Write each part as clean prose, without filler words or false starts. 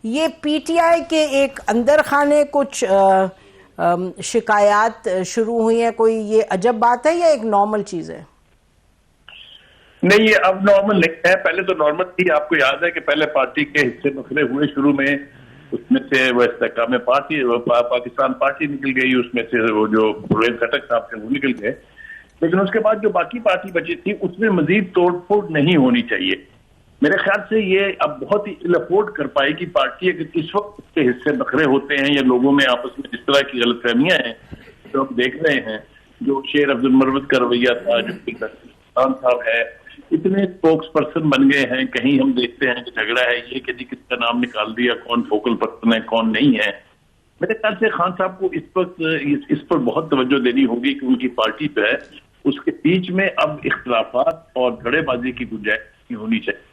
یہ P T I کے ایک اندر خانے کچھ شکایات شروع ہوئی ہیں، کوئی یہ عجب بات ہے یا ایک نارمل چیز ہے؟ نہیں، یہ اب نارمل نہیں ہے، پہلے تو نارمل تھی۔ آپ کو یاد ہے کہ پہلے پارٹی کے حصے مسئلے ہوئے شروع میں، اس میں سے وہ استحکام پارٹی پاکستان پارٹی نکل گئی، اس میں سے وہ جو پرویز خٹک صاحب تھے وہ نکل گئے، لیکن اس کے بعد جو باقی پارٹی بچی تھی اس میں مزید توڑ پھوڑ نہیں ہونی چاہیے۔ میرے خیال سے یہ اب بہت ہی افورڈ کر پائے گی پارٹی اگر اس وقت اس کے حصے نخرے ہوتے ہیں یا لوگوں میں آپس میں جس طرح کی غلط فہمیاں ہیں جو ہم دیکھ رہے ہیں، جو شیر عبد المروت کا رویہ تھا، جو خان صاحب ہے، اتنے اسپوکس پرسن بن گئے ہیں، کہیں ہم دیکھتے ہیں کہ جھگڑا ہے یہ کہ جی کس کا نام نکال دیا، کون فوکل پرسن ہے کون نہیں ہے۔ میرے خیال سے خان صاحب کو اس وقت اس پر بہت توجہ دینی ہوگی کہ ان کی پارٹی پہ ہے، اس کے بیچ میں اب اختلافات اور گڑے بازی کی گنجائش نہیں ہونی چاہیے،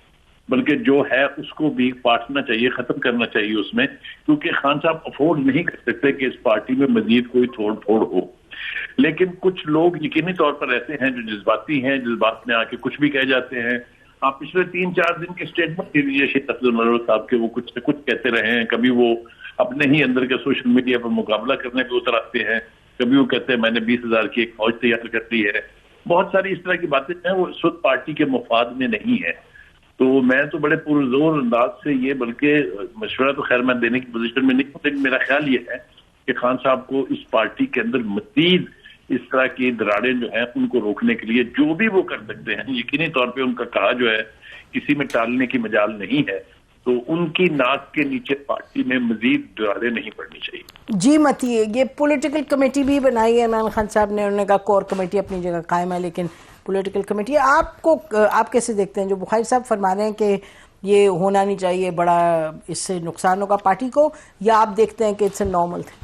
بلکہ جو ہے اس کو بھی پاٹنا چاہیے، ختم کرنا چاہیے اس میں، کیونکہ خان صاحب افورڈ نہیں کر سکتے کہ اس پارٹی میں مزید کوئی توڑ پھوڑ ہو۔ لیکن کچھ لوگ یقینی طور پر ایسے ہیں جو جذباتی ہیں، جذبات میں آ کے کچھ بھی کہہ جاتے ہیں۔ آپ پچھلے 3-4 دن کے اسٹیٹمنٹ لیجیے شیخ عبد المروت صاحب کے، وہ کچھ سے کچھ کہتے رہے ہیں، کبھی وہ اپنے ہی اندر کے سوشل میڈیا پر مقابلہ کرنے پہ اتر آتے ہیں، کبھی وہ کہتے ہیں میں نے 20,000 کی ایک فوج تیار کر لی ہے۔ بہت ساری اس طرح کی باتیں ہیں، وہ اس وقت پارٹی کے مفاد میں نہیں ہے۔ تو میں تو بڑے پرزور انداز سے یہ، بلکہ مشورہ تو خیر میں دینے کی پوزیشن میں نہیں ہوں، لیکن میرا خیال یہ ہے کہ خان صاحب کو اس پارٹی کے اندر مزید اس طرح کی دراڑیں جو ہیں ان کو روکنے کے لیے جو بھی وہ کر سکتے ہیں، یقینی طور پہ ان کا کہا جو ہے کسی میں ٹالنے کی مجال نہیں ہے، تو ان کی ناک کے نیچے پارٹی میں مزید دراڑیں نہیں پڑنی چاہیے۔ جی متی، یہ پولیٹیکل کمیٹی بھی بنائی ہے عمران خان صاحب نے، انہوں نے کہا کور کمیٹی اپنی جگہ قائم ہے لیکن پولیٹیکل کمیٹی، آپ کیسے دیکھتے ہیں جو بخاری صاحب فرما رہے ہیں کہ یہ ہونا نہیں چاہیے، بڑا اس سے نقصان ہوگا پارٹی کو، یا آپ دیکھتے ہیں کہ اٹس اے نارمل تھنگ؟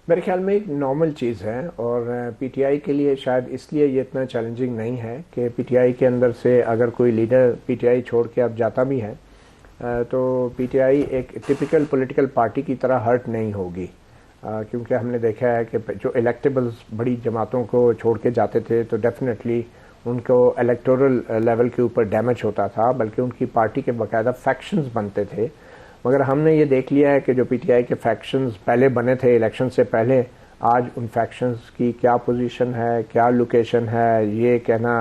میرے خیال میں ایک نارمل چیز ہے، اور پی ٹی آئی کے لیے شاید اس لیے یہ اتنا چیلنجنگ نہیں ہے کہ پی ٹی آئی کے اندر سے اگر کوئی لیڈر پی ٹی آئی چھوڑ کے اب جاتا بھی ہے تو پی ٹی آئی ایک ٹپیکل پولیٹیکل پارٹی کی طرح ہرٹ نہیں ہوگی، کیونکہ ہم نے دیکھا ہے کہ جو الیکٹیبلز بڑی جماعتوں کو چھوڑ کے جاتے تھے تو ڈیفینیٹلی ان کو الیکٹورل لیول کے اوپر ڈیمیج ہوتا تھا، بلکہ ان کی پارٹی کے باقاعدہ فیکشنز بنتے تھے۔ مگر ہم نے یہ دیکھ لیا ہے کہ جو پی ٹی آئی کے فیکشنز پہلے بنے تھے الیکشن سے پہلے، آج ان فیکشنز کی کیا پوزیشن ہے، کیا لوکیشن ہے، یہ کہنا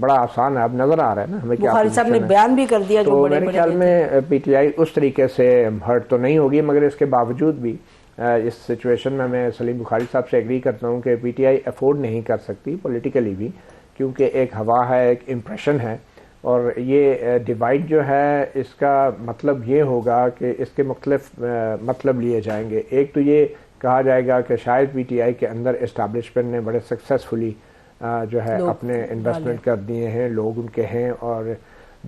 بڑا آسان ہے، اب نظر آ رہا ہے نا ہمیں کیا بخاری صاحب نے بیان بھی کر دیا، تو میرے خیال میں پی ٹی آئی اس طریقے سے ہرٹ تو نہیں ہوگی، مگر اس کے باوجود بھی اس سچویشن میں سلیم بخاری صاحب سے ایگری کرتا ہوں کہ پی ٹی آئی افورڈ نہیں کر سکتی پولیٹیکلی بھی، کیونکہ ایک ہوا ہے، ایک امپریشن ہے، اور یہ ڈیوائڈ جو ہے اس کا مطلب یہ ہوگا کہ اس کے مختلف مطلب لیے جائیں گے۔ ایک تو یہ کہا جائے گا کہ شاید پی ٹی آئی کے اندر اسٹیبلشمنٹ نے بڑے سکسیسفلی جو ہے اپنے انویسٹمنٹ کر دیے ہیں، لوگ ان کے ہیں، اور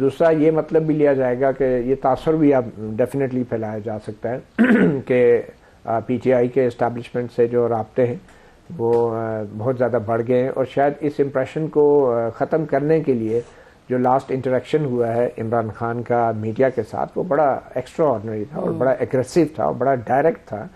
دوسرا یہ مطلب بھی لیا جائے گا کہ یہ تاثر بھی اب ڈیفینیٹلی پھیلایا جا سکتا ہے کہ پی ٹی آئی کے اسٹیبلشمنٹ سے جو رابطے ہیں وہ بہت زیادہ بڑھ گئے ہیں، اور شاید اس امپریشن کو ختم کرنے کے لیے جو لاسٹ انٹریکشن ہوا ہے عمران خان کا میڈیا کے ساتھ وہ بڑا ایکسٹرا آرڈنری تھا اور بڑا ایگریسو تھا اور بڑا ڈائریکٹ تھا۔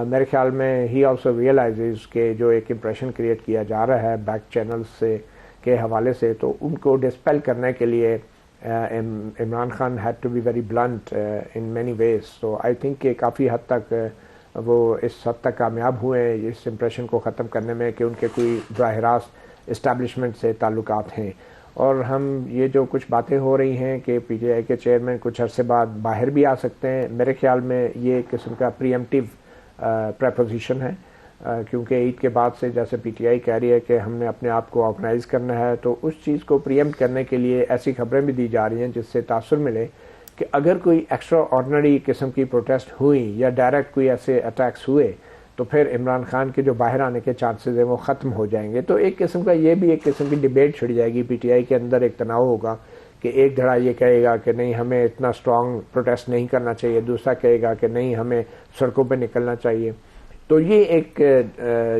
میرے خیال میں ہی آلسو ریئلائزز کہ جو ایک امپریشن کریٹ کیا جا رہا ہے بیک چینلز سے کے حوالے سے، تو ان کو ڈسپیل کرنے کے لیے Imran Khan had to be very blunt in many ways. تو آئی تھنک کہ کافی حد تک وہ اس حد تک کامیاب ہوئے ہیں اس امپریشن کو ختم کرنے میں کہ ان کے کوئی براہ راست اسٹیبلشمنٹ سے تعلقات ہیں۔ اور ہم یہ جو کچھ باتیں ہو رہی ہیں کہ پی ٹی آئی کے چیئرمین کچھ عرصے بعد باہر بھی آ سکتے ہیں، میرے خیال میں یہ ایک قسم کا پری ایمپٹیو پریپوزیشن ہے، کیونکہ عید کے بعد سے جیسے پی ٹی آئی کہہ رہی ہے کہ ہم نے اپنے آپ کو آرگنائز کرنا ہے، تو اس چیز کو پری ایمپٹ کرنے کے لیے ایسی خبریں بھی دی جا رہی ہیں جس سے تاثر ملے کہ اگر کوئی ایکسٹرا آرڈنری قسم کی پروٹیسٹ ہوئی یا ڈائریکٹ کوئی ایسے اٹیکس ہوئے تو پھر عمران خان کے جو باہر آنے کے چانسز ہیں وہ ختم ہو جائیں گے۔ تو ایک قسم کا یہ بھی ایک قسم کی ڈیبیٹ چھڑ جائے گی، پی ٹی آئی کے اندر ایک تناؤ ہوگا کہ ایک دھڑا یہ کہے گا کہ نہیں ہمیں اتنا اسٹرانگ پروٹیسٹ نہیں کرنا چاہیے، دوسرا کہے گا کہ نہیں ہمیں سڑکوں پہ نکلنا چاہیے۔ تو یہ ایک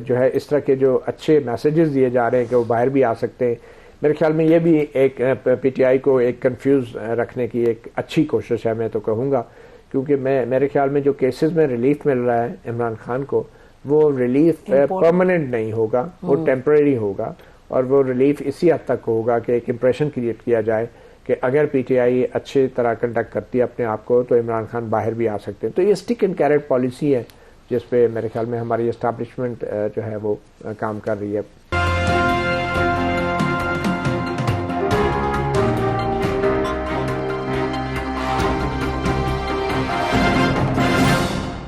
جو ہے اس طرح کے جو اچھے میسیجز دیے جا رہے ہیں کہ وہ باہر بھی آ سکتے ہیں، میرے خیال میں یہ بھی ایک پی ٹی آئی کو ایک کنفیوز رکھنے کی ایک اچھی کوشش ہے، میں تو کہوں گا، کیونکہ میرے خیال میں جو کیسز میں ریلیف مل رہا ہے عمران خان کو وہ ریلیف پرماننٹ نہیں ہوگا، وہ ٹیمپریری ہوگا، اور وہ ریلیف اسی حد تک ہوگا کہ ایک امپریشن کریٹ کیا جائے کہ اگر پی ٹی آئی اچھی طرح کنڈکٹ کرتی ہے اپنے آپ کو تو عمران خان باہر بھی آ سکتے ہیں. تو یہ اسٹک اینڈ کیرٹ پالیسی ہے جس پہ میرے خیال میں ہماری اسٹیبلشمنٹ جو ہے وہ کام کر رہی ہے.